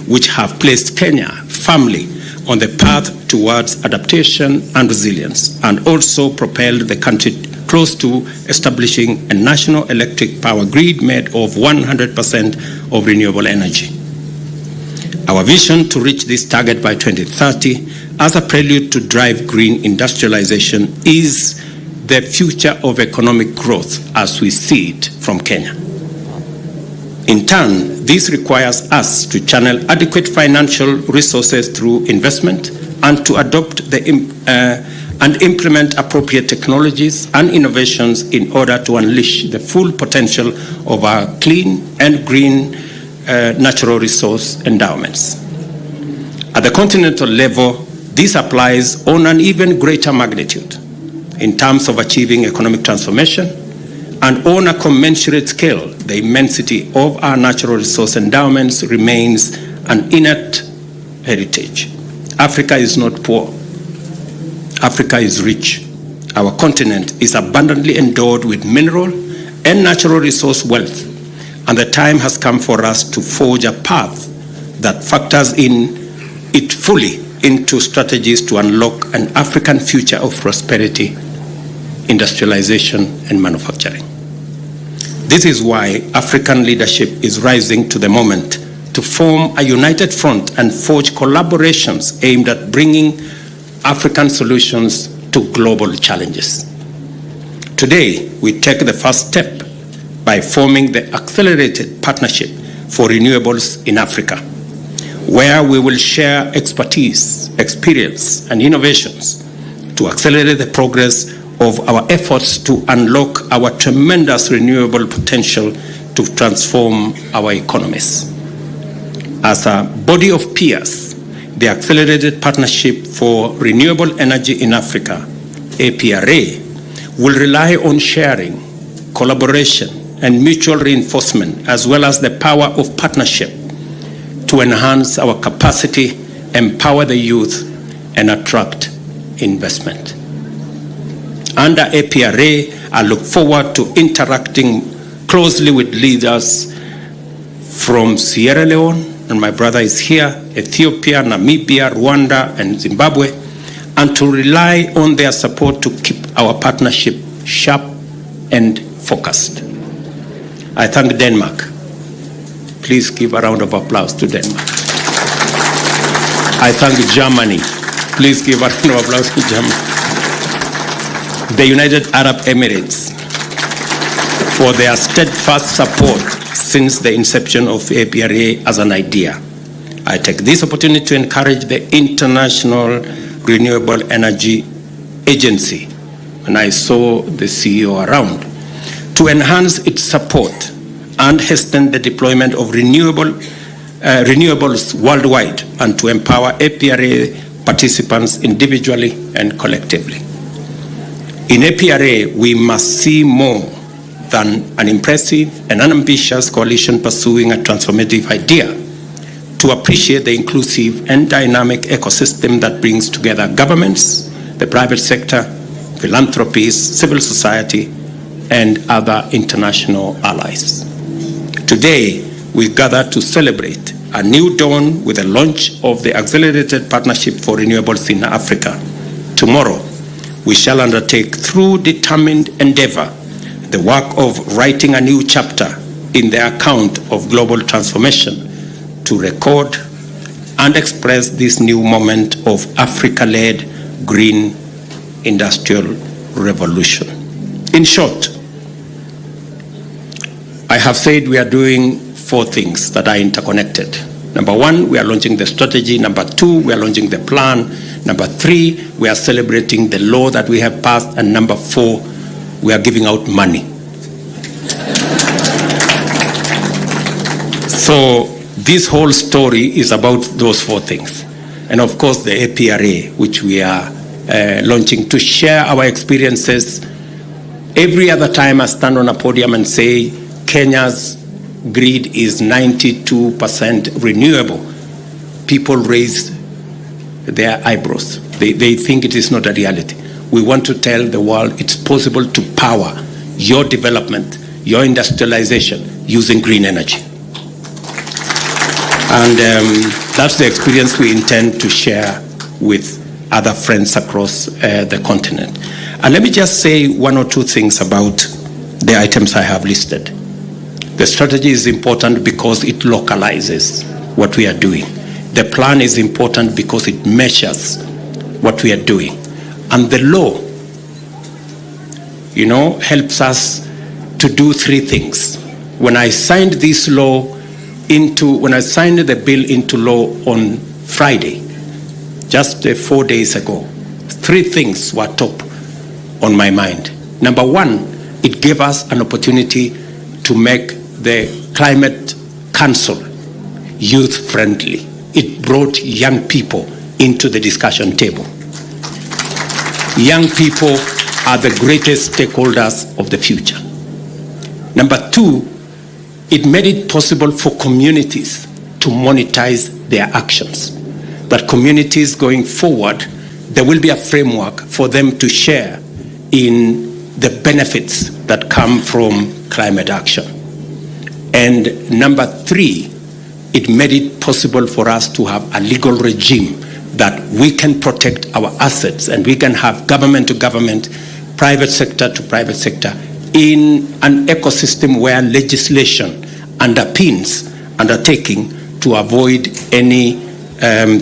which have placed Kenya firmly on the path towards adaptation and resilience, and also propelled the country close to establishing a national electric power grid made of 100% of renewable energy. Our vision to reach this target by 2030 as a prelude to drive green industrialization is the future of economic growth as we see it from Kenya. In turn, this requires us to channel adequate financial resources through investment and to adopt and implement appropriate technologies and innovations in order to unleash the full potential of our clean and green natural resource endowments. At the continental level, this applies on an even greater magnitude in terms of achieving economic transformation, and on a commensurate scale, the immensity of our natural resource endowments remains an innate heritage. Africa is not poor. Africa is rich. Our continent is abundantly endowed with mineral and natural resource wealth, and the time has come for us to forge a path that factors in it fully into strategies to unlock an African future of prosperity, industrialization, and manufacturing. This is why African leadership is rising to the moment to form a united front and forge collaborations aimed at bringing African solutions to global challenges. Today, we take the first step by forming the Accelerated Partnership for Renewables in Africa, where we will share expertise, experience, and innovations to accelerate the progress of our efforts to unlock our tremendous renewable potential to transform our economies. As a body of peers, the Accelerated Partnership for Renewable Energy in Africa, APRA, will rely on sharing, collaboration, and mutual reinforcement, as well as the power of partnership to enhance our capacity, empower the youth, and attract investment. Under APRA, I look forward to interacting closely with leaders from Sierra Leone, and my brother is here, Ethiopia, Namibia, Rwanda, and Zimbabwe, and to rely on their support to keep our partnership sharp and focused. I thank Denmark. Please give a round of applause to Denmark. I thank Germany. Please give a round of applause to Germany. The United Arab Emirates for their steadfast support since the inception of APRA as an idea. I take this opportunity to encourage the International Renewable Energy Agency, and I saw the CEO around, to enhance its support and hasten the deployment of renewables worldwide, and to empower APRA participants individually and collectively. In APRA, we must see more than an impressive and unambitious coalition pursuing a transformative idea, to appreciate the inclusive and dynamic ecosystem that brings together governments, the private sector, philanthropies, civil society, and other international allies. Today, we gather to celebrate a new dawn with the launch of the Accelerated Partnership for Renewables in Africa. Tomorrow, we shall undertake through determined endeavor the work of writing a new chapter in the account of global transformation to record and express this new moment of Africa-led green industrial revolution. In short, I have said we are doing 4 things that are interconnected. Number 1, we are launching the strategy. Number 2, we are launching the plan. Number 3, we are celebrating the law that we have passed. And number 4, we are giving out money. So this whole story is about those 4 things. And of course, the APRA, which we are launching to share our experiences. Every other time I stand on a podium and say Kenya's grid is 92% renewable, people raise their eyebrows. They think it is not a reality. We want to tell the world it's possible to power your development, your industrialization using green energy. And that's the experience we intend to share with other friends across the continent. And let me just say one or two things about the items I have listed. The strategy is important because it localizes what we are doing. The plan is important because it measures what we are doing. And the law, helps us to do three things. When I signed the bill into law on Friday, just 4 days ago, three things were top on my mind. Number one, it gave us an opportunity to make the Climate Council youth-friendly. It brought young people into the discussion table. Young people are the greatest stakeholders of the future. Number two, it made it possible for communities to monetize their actions. That communities going forward, there will be a framework for them to share in the benefits that come from climate action. And number three, it made it possible for us to have a legal regime that we can protect our assets and we can have government to government, private sector to private sector in an ecosystem where legislation underpins undertaking to avoid any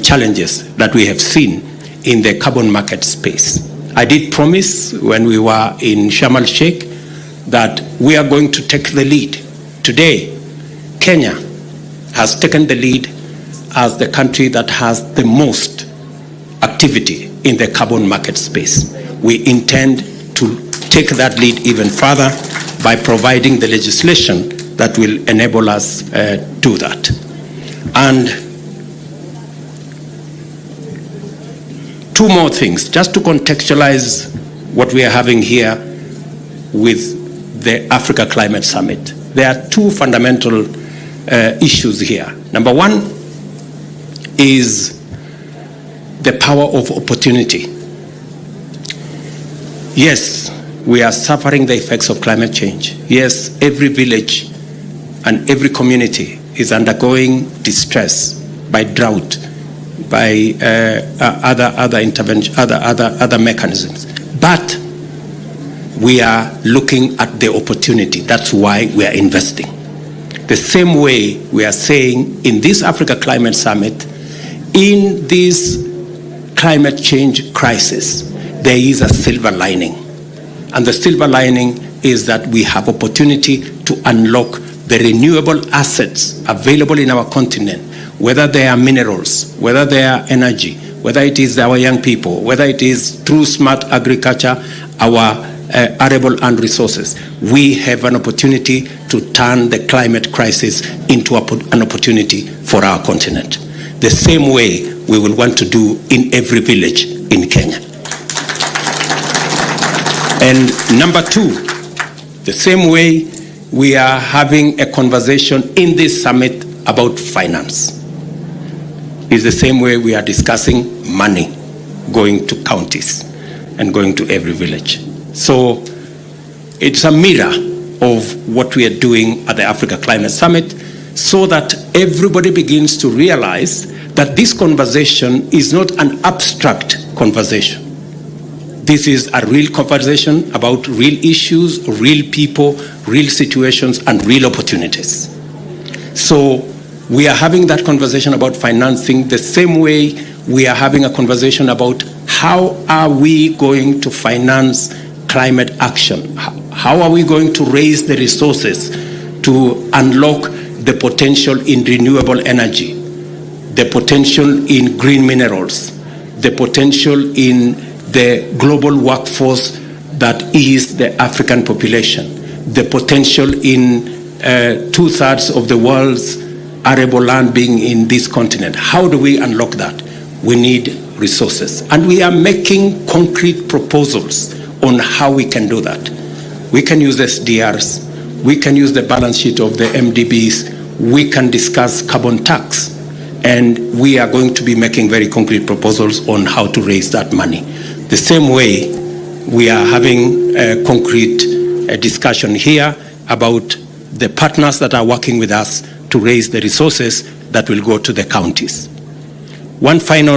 challenges that we have seen in the carbon market space. I did promise when we were in Sharm el-Sheikh that we are going to take the lead. Today, Kenya has taken the lead as the country that has the most activity in the carbon market space. We intend to take that lead even further by providing the legislation that will enable us do that. And two more things, just to contextualize what we are having here with the Africa Climate Summit. There are two fundamental issues here. Number one is the power of opportunity. Yes, we are suffering the effects of climate change. Yes, every village and every community is undergoing distress by drought, by other intervention, other mechanisms. But we are looking at the opportunity. That's why we are investing. The same way we are saying in this Africa Climate Summit, in this climate change crisis, there is a silver lining. And the silver lining is that we have opportunity to unlock the renewable assets available in our continent, whether they are minerals, whether they are energy, whether it is our young people, whether it is through smart agriculture, our arable land resources. We have an opportunity to turn the climate crisis into an opportunity for our continent. The same way we will want to do in every village in Kenya. And number two, the same way we are having a conversation in this summit about finance is the same way we are discussing money going to counties and going to every village. So it's a mirror of what we are doing at the Africa Climate Summit so that everybody begins to realize that this conversation is not an abstract conversation. This is a real conversation about real issues, real people, real situations, and real opportunities. So we are having that conversation about financing the same way we are having a conversation about how are we going to finance climate action? How are we going to raise the resources to unlock the potential in renewable energy, the potential in green minerals, the potential in the global workforce that is the African population, the potential in 2/3 of the world's arable land being in this continent. How do we unlock that? We need resources. And we are making concrete proposals on how we can do that. We can use SDRs, we can use the balance sheet of the MDBs, we can discuss carbon tax, and we are going to be making very concrete proposals on how to raise that money. The same way we are having a concrete discussion here about the partners that are working with us to raise the resources that will go to the counties. One final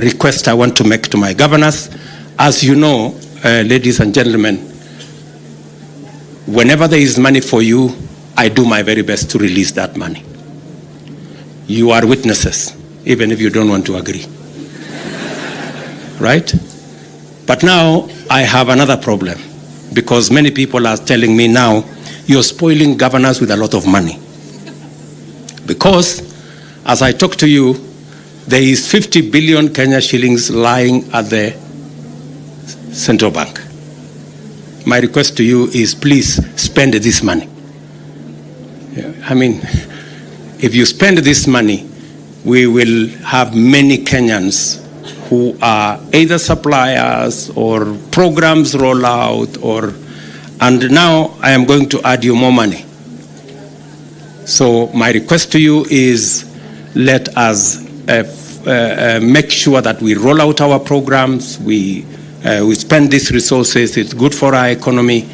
request I want to make to my governors. As you know, ladies and gentlemen, whenever there is money for you, I do my very best to release that money. You are witnesses, even if you don't want to agree. Right? But now I have another problem, because many people are telling me now, you're spoiling governors with a lot of money. Because, as I talk to you, there is 50 billion Kenya shillings lying at the central bank. My request to you is, please spend this money. I mean, if you spend this money, we will have many Kenyans who are either suppliers or programs roll out, and now I am going to add you more money. So my request to you is, let us make sure that we roll out our programs, we spend these resources. It's good for our economy,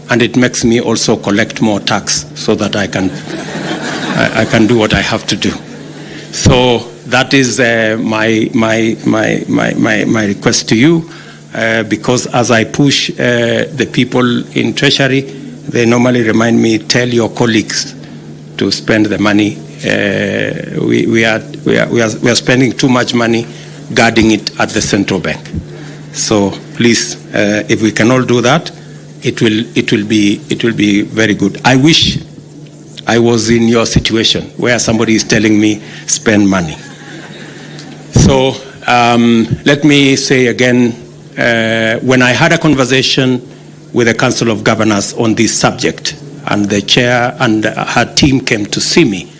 and it makes me also collect more tax so that I can do what I have to do. So that is my request to you, because as I push the people in Treasury, they normally remind me, tell your colleagues to spend the money. We are spending too much money guarding it at the central bank. So please, if we can all do that, it will be very good. I wish I was in your situation where somebody is telling me spend money. So let me say again, when I had a conversation with the Council of Governors on this subject, and the chair and her team came to see me,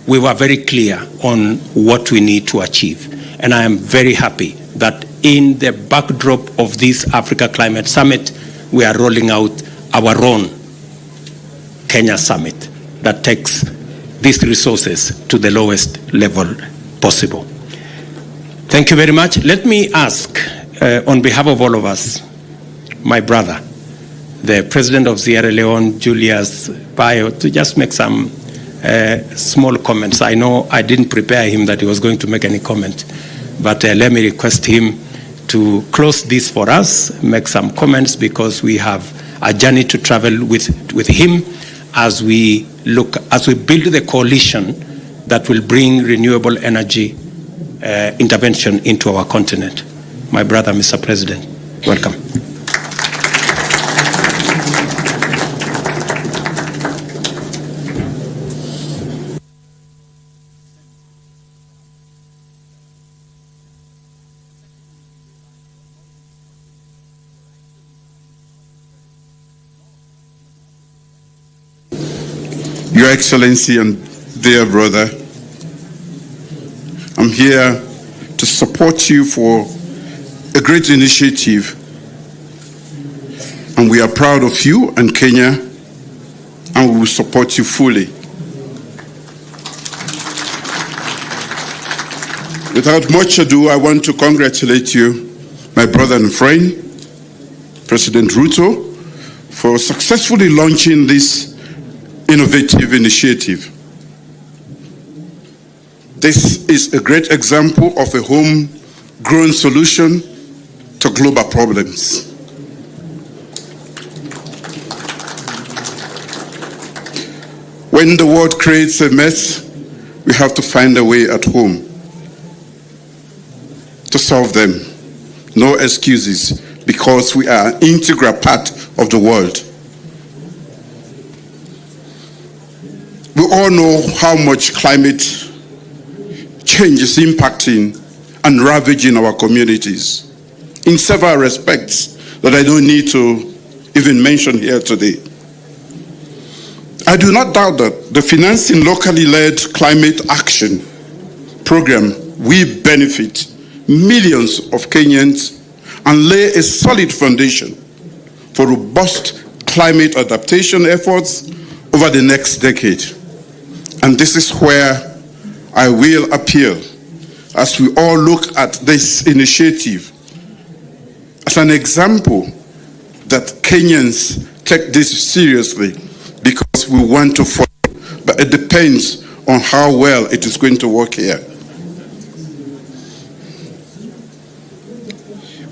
we were very clear on what we need to achieve. And I am very happy that in the backdrop of this Africa Climate Summit, we are rolling out our own Kenya Summit that takes these resources to the lowest level possible. Thank you very much. Let me ask, on behalf of all of us, my brother, the President of Sierra Leone, Julius Bayo, to just make some small comments. I know I didn't prepare him that he was going to make any comment, but let me request him to close this for us, make some comments, because we have a journey to travel with him as we build the coalition that will bring renewable energy intervention into our continent. My brother, Mr. President, welcome. Your Excellency and dear brother, I'm here to support you for a great initiative, and we are proud of you and Kenya, and we will support you fully. Without much ado, I want to congratulate you, my brother and friend, President Ruto, for successfully launching this innovative initiative. This is a great example of a homegrown solution to global problems. When the world creates a mess, we have to find a way at home to solve them. No excuses, because we are an integral part of the world. We all know how much climate change is impacting and ravaging our communities in several respects that I don't need to even mention here today. I do not doubt that the financing locally led climate action program will benefit millions of Kenyans and lay a solid foundation for robust climate adaptation efforts over the next decade. And this is where I will appeal as we all look at this initiative as an example that Kenyans take this seriously, because we want to follow, but it depends on how well it is going to work here.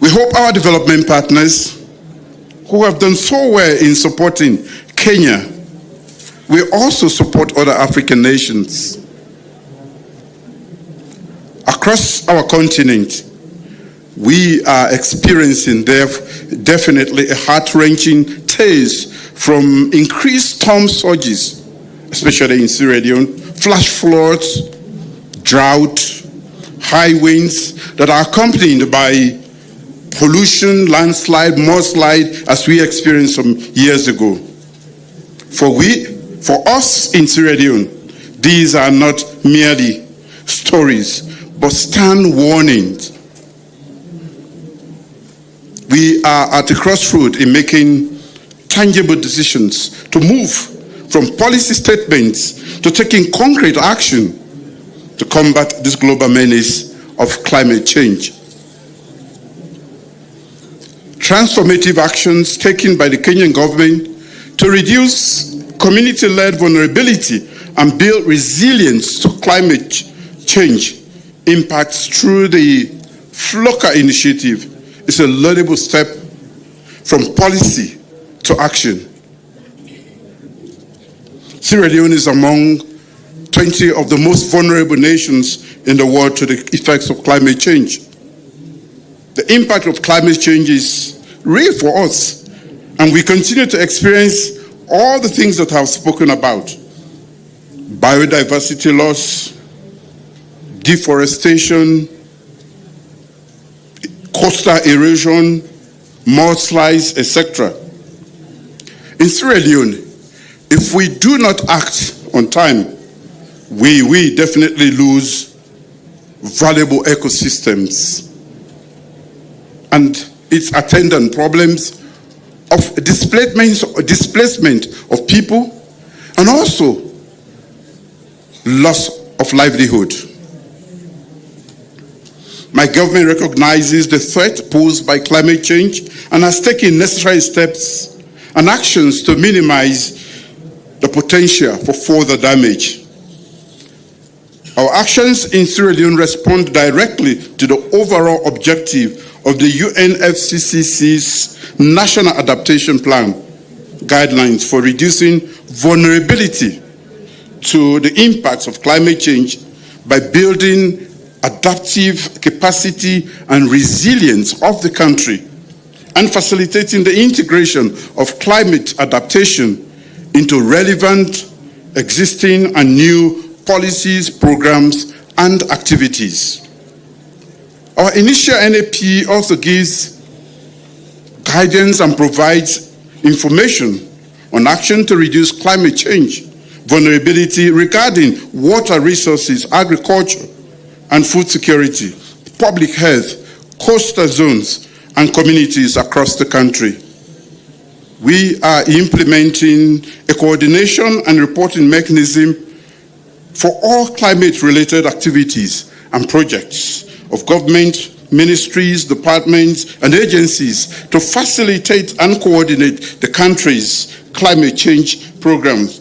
We hope our development partners, who have done so well in supporting Kenya, will also support other African nations. Across our continent, we are experiencing definitely a heart-wrenching tales from increased storm surges, especially in Sierra Leone, flash floods, drought, high winds that are accompanied by pollution, landslide, mudslide, as we experienced some years ago. For us in Sierra Leone, these are not merely stories, but stern warnings. We are at a crossroad in making tangible decisions to move from policy statements to taking concrete action to combat this global menace of climate change. Transformative actions taken by the Kenyan government to reduce community-led vulnerability and build resilience to climate change impacts through the FLOCA initiative is a laudable step from policy to action. Sierra Leone is among 20 of the most vulnerable nations in the world to the effects of climate change. The impact of climate change is real for us, and we continue to experience all the things that I've spoken about: biodiversity loss, deforestation, coastal erosion, mudslides, etc. In Sierra Leone, if we do not act on time, we definitely lose valuable ecosystems and its attendant problems of displacement of people and also loss of livelihood. My government recognizes the threat posed by climate change and has taken necessary steps and actions to minimize the potential for further damage. Our actions in Sierra Leone respond directly to the overall objective of the UNFCCC's National Adaptation Plan guidelines for reducing vulnerability to the impacts of climate change by building adaptive capacity and resilience of the country and facilitating the integration of climate adaptation into relevant existing and new policies, programs, and activities. Our initial NAP also gives guidance and provides information on action to reduce climate change vulnerability regarding water resources, agriculture, and food security, public health, coastal zones, and communities across the country. We are implementing a coordination and reporting mechanism for all climate-related activities and projects of government, ministries, departments, and agencies to facilitate and coordinate the country's climate change programs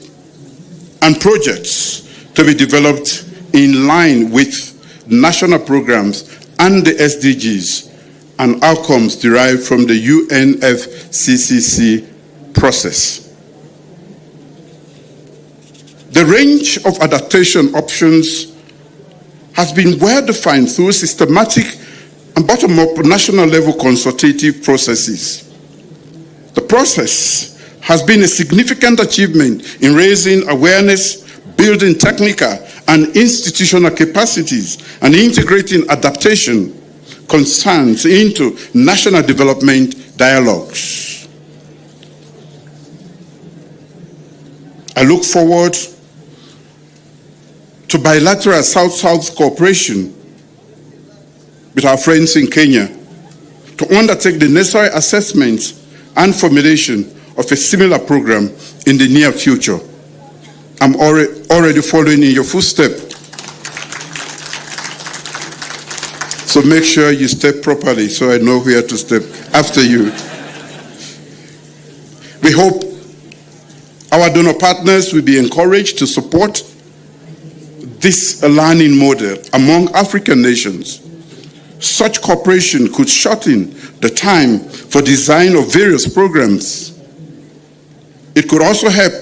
and projects to be developed in line with national programs and the SDGs and outcomes derived from the UNFCCC process. The range of adaptation options has been well defined through systematic and bottom-up national level consultative processes. The process has been a significant achievement in raising awareness, building technical and institutional capacities, and integrating adaptation concerns into national development dialogues. I look forward to bilateral South-South cooperation with our friends in Kenya to undertake the necessary assessments and formulation of a similar program in the near future. I'm already following in your footsteps. So make sure you step properly so I know where to step after you. We hope our donor partners will be encouraged to support this a learning model among African nations. Such cooperation could shorten the time for design of various programs. It could also help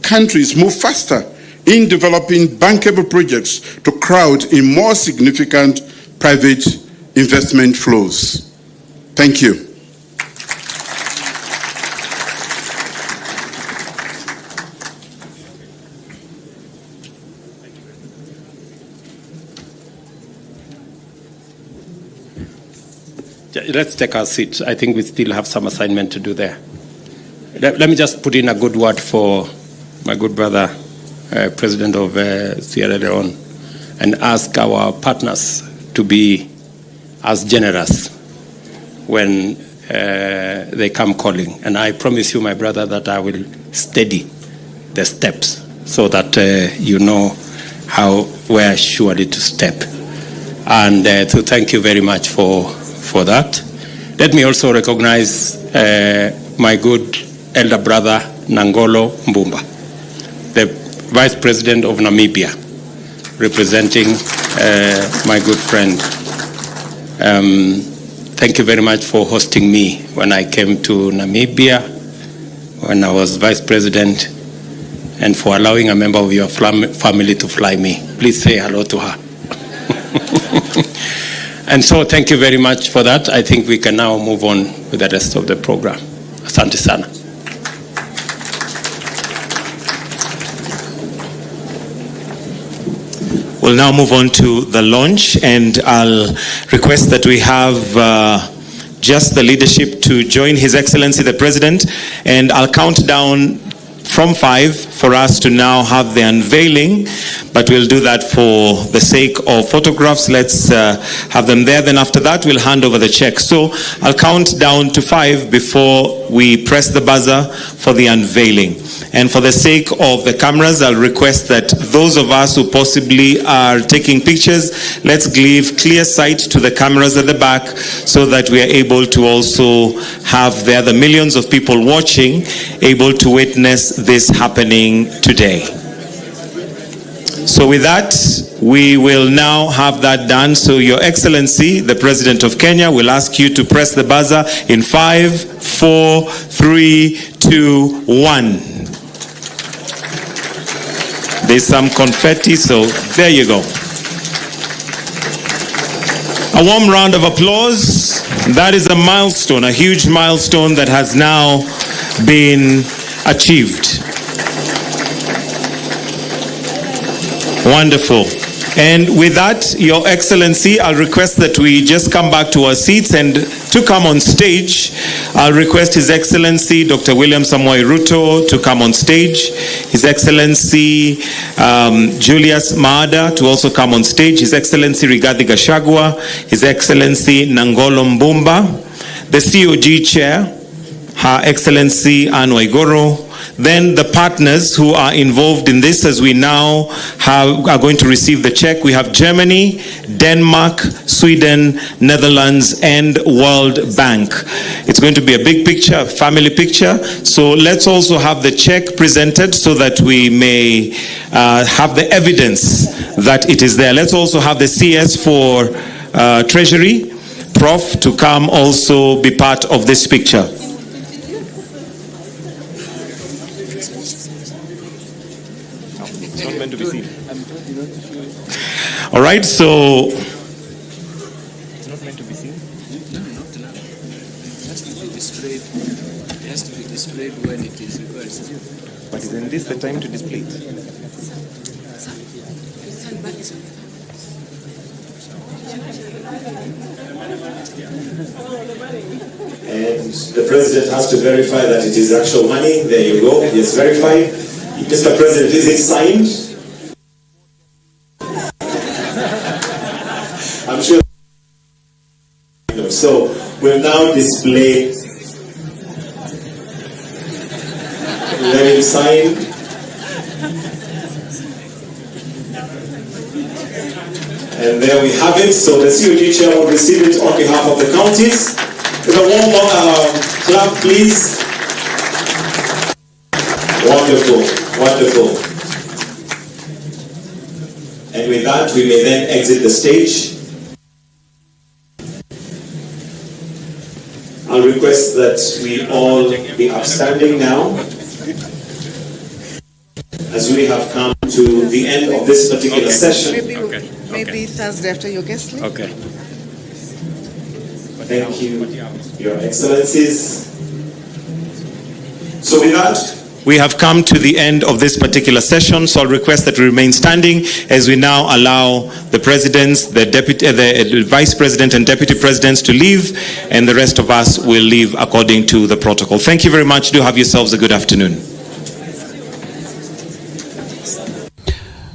countries move faster in developing bankable projects to crowd in more significant private investment flows. Thank you. Let's take our seats. I think we still have some assignment to do there. Let me just put in a good word for my good brother, President of Sierra Leone, and ask our partners to be as generous when they come calling. And I promise you, my brother, that I will steady the steps so that you know where surely to step. And so thank you very much for that. Let me also recognize my good elder brother, Nangolo Mbumba, the Vice President of Namibia, representing my good friend. Thank you very much for hosting me when I came to Namibia, when I was Vice President, and for allowing a member of your family to fly me. Please say hello to her. And so thank you very much for that. I think we can now move on with the rest of the program. Asante sana. We'll now move on to the launch, and I'll request that we have just the leadership to join His Excellency the President, and I'll count down from 5 for us to now have the unveiling, but we'll do that for the sake of photographs. Let's have them there. Then after that, we'll hand over the check. So I'll count down to 5 before we press the buzzer for the unveiling. And for the sake of the cameras, I'll request that those of us who possibly are taking pictures, let's give clear sight to the cameras at the back so that we are able to also have there the millions of people watching able to witness this happening today. So with that, we will now have that done. So Your Excellency, the President of Kenya, will ask you to press the buzzer in 5, 4, 3, 2, 1. There's some confetti, so there you go. A warm round of applause. That is a milestone, a huge milestone that has now been achieved. Wonderful. And with that, Your Excellency, I'll request that we just come back to our seats, and to come on stage, I'll request His Excellency Dr. William Samoei Ruto to come on stage, His Excellency Julius Maada to also come on stage, His Excellency Rigathi Gachagua, His Excellency Nangolo Mbumba, the COG Chair, Her Excellency Anne Waiguru, then the partners who are involved in this as we now are going to receive the check. We have Germany, Denmark, Sweden, Netherlands, and World Bank. It's going to be a big picture, a family picture. So let's also have the check presented so that we may have the evidence that it is there. Let's also have the CS for Treasury, Prof, to come also be part of this picture. All right, so it's not meant to be seen. No, not now. It has to be displayed. It has to be displayed when it is required. But isn't this the time to display it? And the President has to verify that it is actual money. There you go. Yes, verify. Mr. President, is it signed? I'm sure. So we'll now display. Let him sign. And there we have it. So the COG Chair will receive it on behalf of the counties. With a warm clap, please. Wonderful, wonderful. with that, we may then exit the stage. I'll request that we all be upstanding now, as we have come to the end of this particular session. Maybe Thursday after your guest leave. Okay. Thank you, Your Excellencies. So with that, we have come to the end of this particular session, so I'll request that we remain standing as we now allow the presidents, the vice president and deputy presidents to leave, and the rest of us will leave according to the protocol. Thank you very much. Do have yourselves a good afternoon.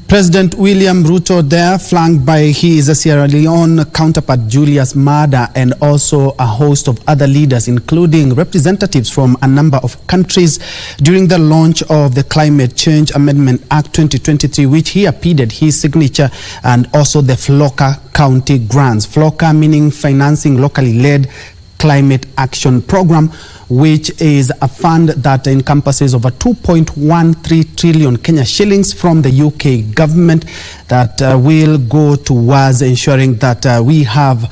President William Ruto there, flanked by his Sierra Leone counterpart Julius Maada, and also a host of other leaders, including representatives from a number of countries, during the launch of the Climate Change Amendment Act 2023, which he appealed his signature, and also the FLOCA County grants. FLOCA meaning Financing Locally Led Climate Action Program, which is a fund that encompasses over 2.13 trillion Kenya shillings from the UK government that will go towards ensuring that we have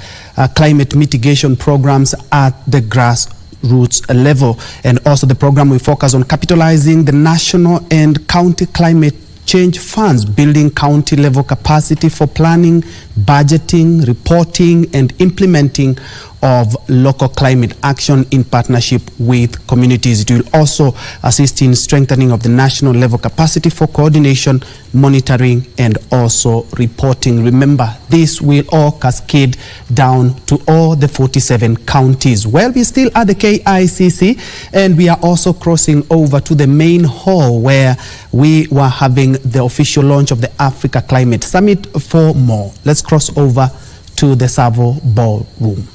climate mitigation programs at the grassroots level. And also the program will focus on capitalizing the national and county climate change funds, building county level capacity for planning, budgeting, reporting, and implementing of local climate action in partnership with communities. It will also assist in strengthening of the national level capacity for coordination, monitoring, and also reporting. Remember, this will all cascade down to all the 47 counties. Well, we still at the KICC, and we are also crossing over to the main hall where we were having the official launch of the Africa Climate Summit for more. Let's cross over to the Savo Ballroom.